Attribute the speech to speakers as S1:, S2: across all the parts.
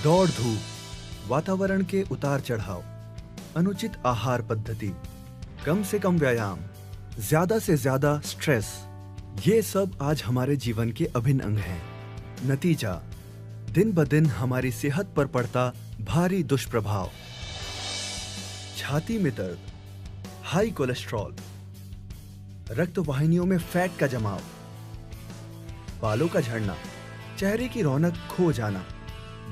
S1: दौड़ धूप, वातावरण के उतार चढ़ाव, अनुचित आहार पद्धति, कम से कम व्यायाम, ज्यादा से ज्यादा स्ट्रेस, ये सब आज हमारे जीवन के अभिन्न अंग हैं। नतीजा, दिन ब दिन हमारी सेहत पर पड़ता भारी दुष्प्रभाव। छाती में दर्द, हाई कोलेस्ट्रॉल, रक्त वाहिनियों में फैट का जमाव, बालों का झड़ना, चेहरे की रौनक खो जाना,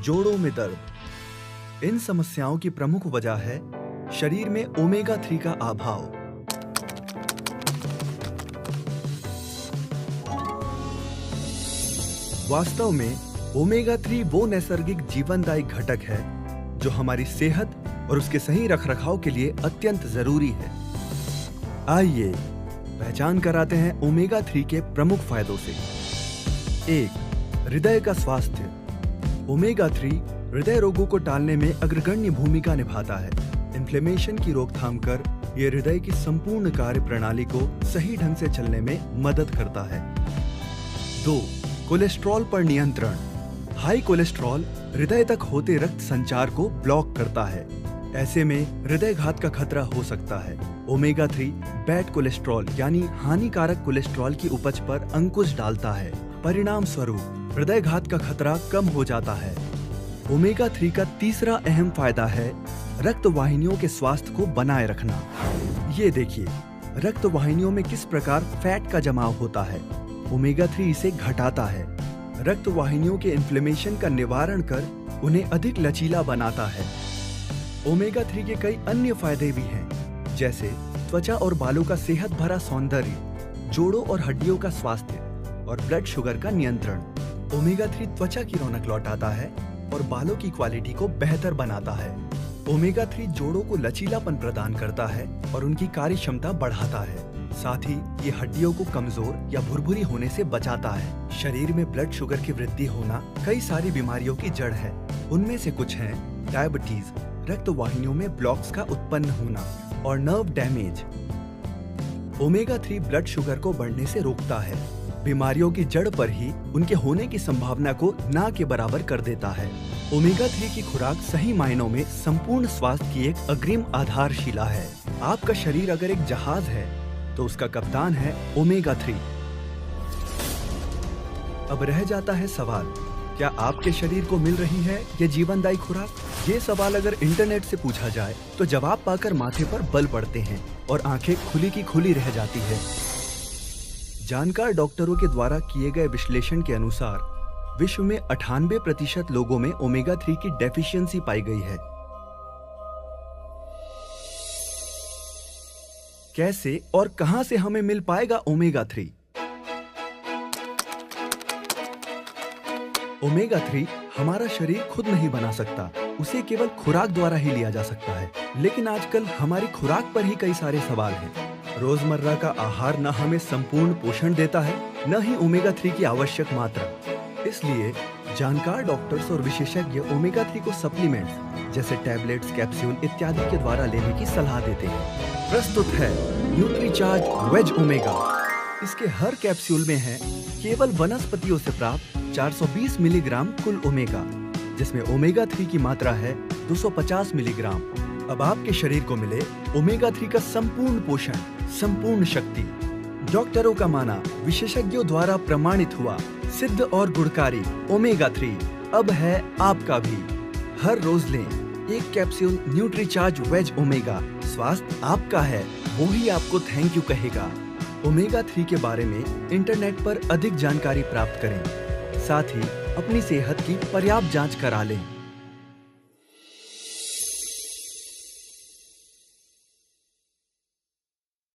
S1: जोड़ों में दर्द। इन समस्याओं की प्रमुख वजह है शरीर में ओमेगा 3 का अभाव। वास्तव में ओमेगा 3 वो नैसर्गिक जीवनदायी घटक है जो हमारी सेहत और उसके सही रखरखाव के लिए अत्यंत जरूरी है। आइए पहचान कराते हैं ओमेगा 3 के प्रमुख फायदों से। 1. हृदय का स्वास्थ्य। ओमेगा 3 हृदय रोगों को टालने में अग्रगण्य भूमिका निभाता है। इन्फ्लेमेशन की रोकथाम कर यह हृदय की संपूर्ण कार्य प्रणाली को सही ढंग से चलने में मदद करता है। 2. कोलेस्ट्रॉल पर नियंत्रण। हाई कोलेस्ट्रॉल हृदय तक होते रक्त संचार को ब्लॉक करता है। ऐसे में हृदय घात का खतरा हो सकता है। ओमेगा 3 बैड कोलेस्ट्रॉल यानी हानिकारक कोलेस्ट्रॉल की उपज पर अंकुश डालता है। परिणाम स्वरूप हृदय घात का खतरा कम हो जाता है। ओमेगा 3 का तीसरा अहम फायदा है रक्त वाहिनियों के स्वास्थ्य को बनाए रखना। ये देखिए, रक्त वाहिनियों में किस प्रकार फैट का जमाव होता है। ओमेगा 3 इसे घटाता है। रक्त वाहिनियों के इन्फ्लेमेशन का निवारण कर उन्हें अधिक लचीला बनाता है। ओमेगा 3 के कई अन्य फायदे भी हैं, जैसे त्वचा और बालों का सेहत भरा सौंदर्य, जोड़ों और हड्डियों का स्वास्थ्य और ब्लड शुगर का नियंत्रण। ओमेगा 3 त्वचा की रौनक लौटाता है और बालों की क्वालिटी को बेहतर बनाता है। ओमेगा 3 जोड़ों को लचीलापन प्रदान करता है और उनकी कार्य क्षमता बढ़ाता है। साथ ही ये हड्डियों को कमजोर या भुरभुरी होने से बचाता है। शरीर में ब्लड शुगर की वृद्धि होना कई सारी बीमारियों की जड़ है। उनमें से कुछ हैं डायबिटीज, रक्त वाहिनियों में ब्लॉक्स का उत्पन्न होना और nerve damage. Omega 3 blood sugar को बढ़ने से रोकता है। बीमारियों की जड़ पर ही उनके होने की संभावना को ना के बराबर कर देता है। ओमेगा 3 की खुराक सही मायनों में संपूर्ण स्वास्थ्य की एक अग्रिम आधारशिला है। आपका शरीर अगर एक जहाज है तो उसका कप्तान है ओमेगा 3। अब रह जाता है सवाल, क्या आपके शरीर को मिल रही है ये जीवनदायी खुराक? ये सवाल अगर इंटरनेट से पूछा जाए तो जवाब पाकर माथे पर बल पड़ते हैं और आंखें खुली की खुली रह जाती है। जानकार डॉक्टरों के द्वारा किए गए विश्लेषण के अनुसार विश्व में 98% लोगों में ओमेगा 3 की डेफिशिएंसी पाई गई है। कैसे और कहां से हमें मिल पाएगा ओमेगा 3? ओमेगा 3 हमारा शरीर खुद नहीं बना सकता, उसे केवल खुराक द्वारा ही लिया जा सकता है। लेकिन आजकल हमारी खुराक पर ही कई सारे सवाल हैं। रोजमर्रा का आहार न हमें संपूर्ण पोषण देता है, न ही ओमेगा 3 की आवश्यक मात्रा। इसलिए जानकार डॉक्टर्स और विशेषज्ञ ओमेगा 3 को सप्लीमेंट्स जैसे टैबलेट्स, कैप्सूल इत्यादि के द्वारा लेने की सलाह देते हैं। प्रस्तुत है न्यूट्रीचार्ज वेज ओमेगा। इसके हर कैप्सूल में है केवल वनस्पतियों से प्राप्त 420 मिलीग्राम कुल ओमेगा, जिसमें ओमेगा 3 की मात्रा है 250 मिलीग्राम। अब आपके शरीर को मिले ओमेगा 3 का संपूर्ण पोषण, संपूर्ण शक्ति। डॉक्टरों का माना, विशेषज्ञों द्वारा प्रमाणित हुआ, सिद्ध और गुणकारी ओमेगा 3 अब है आपका भी। हर रोज लें एक कैप्सूल न्यूट्रीचार्ज वेज ओमेगा। स्वास्थ्य आपका है, वो ही आपको थैंक यू कहेगा। ओमेगा 3 के बारे में इंटरनेट पर अधिक जानकारी प्राप्त करें। साथ ही अपनी सेहत की पर्याप्त जांच करा लें।